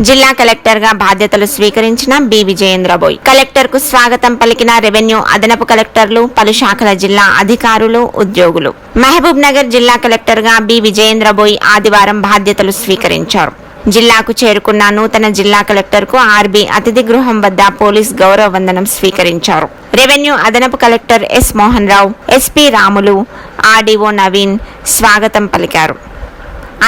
జిల్లా కలెక్టర్ గా బాధ్యతలు స్వీకరించిన బి విజయేంద్రబోయ్. కలెక్టర్ కు స్వాగతం పలికిన రెవెన్యూ అదనపు కలెక్టర్లు, పలు శాఖల జిల్లా అధికారులు, ఉద్యోగులు. మహబూబ్ నగర్ జిల్లా కలెక్టర్ గా బి విజయేంద్రబోయ్ ఆదివారం బాధ్యతలు స్వీకరించారు. జిల్లాకు చేరుకున్న నూతన జిల్లా కలెక్టర్ కు ఆర్బీ అతిథి గృహం వద్ద పోలీస్ గౌరవ వందనం స్వీకరించారు. రెవెన్యూ అదనపు collector S Mohan Rao, SP Ramulu, RDO Naveen స్వాగతం పలికారు.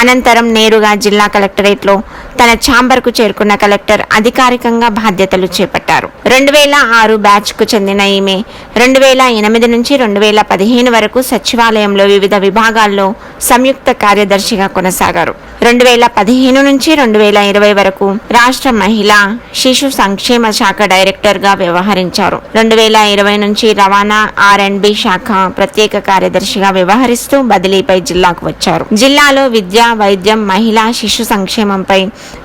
అనంతరం నేరుగా జిల్లా కలెక్టరేట్లో తన ఛాంబర్కు చేరుకున్న కలెక్టర్ అధికారికంగా బాధ్యతలు చేపట్టారు. 2006 బ్యాచ్కు చెందిన ఈమె 2008 నుంచి 2015 వరకు సచివాలయంలో వివిధ విభాగాల్లో సంయుక్త కార్యదర్శిగా కొనసాగారు. 2015 నుంచి 2020 వరకు రాష్ట్ర మహిళా శిశు సంక్షేమ శాఖ డైరెక్టర్గా వ్యవహరించారు. 2020 నుంచి రవాణా R&B శాఖ ప్రత్యేక కార్యదర్శిగా వ్యవహరిస్తూ బదిలీపై జిల్లాకు వచ్చారు. జిల్లాలో విద్య, వైద్యం, మహిళా శిశు సంక్షేమంపై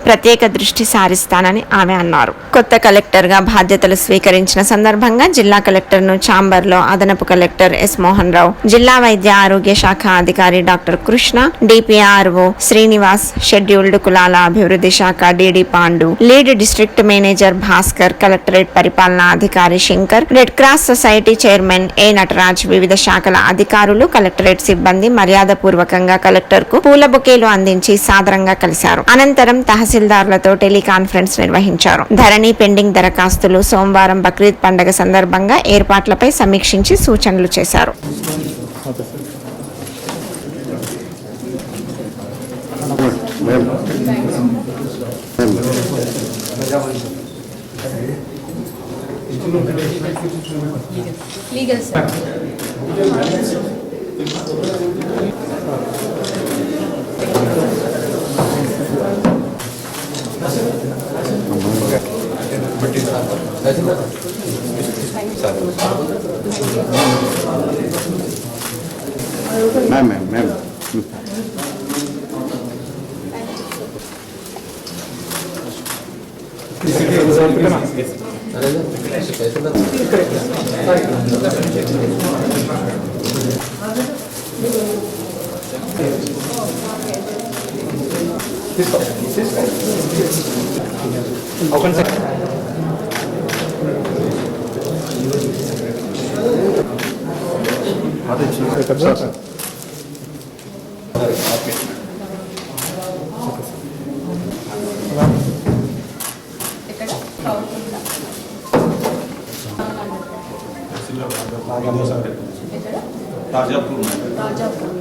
ప్రత్యేక దృష్టి సారిస్తానని ఆమె అన్నారు. కొత్త కలెక్టర్ గా బాధ్యతలు స్వీకరించిన సందర్భంగా జిల్లా కలెక్టర్ ను ఛాంబర్ లో అదనపు కలెక్టర్ ఎస్ మోహన్ రావు, జిల్లా వైద్య ఆరోగ్య శాఖ అధికారి doctor Krishna, DPRO Srinivas, scheduled కులాల అభివృద్ధి శాఖ DD Pandu, lead district manager Bhaskar, collectorate పరిపాలనా అధికారి Shankar, red cross society chairman A Nataraj, వివిధ శాఖల అధికారులు, కలెక్టరేట్ సిబ్బంది మర్యాదపూర్వకంగా కలెక్టర్ కు పూల బొకేలు అందించి సాదరంగా కలిశారు. అనంతరం తహసీల్దార్లతో టెలికాన్ఫరెన్స్ నిర్వహించారు. ధరణి పెండింగ్ దరఖాస్తులు సోమవారం బక్రీద్ పండుగ సందర్భంగా ఏర్పాట్లపై సమీక్షించి సూచనలు చేశారు. मैम ताजापुर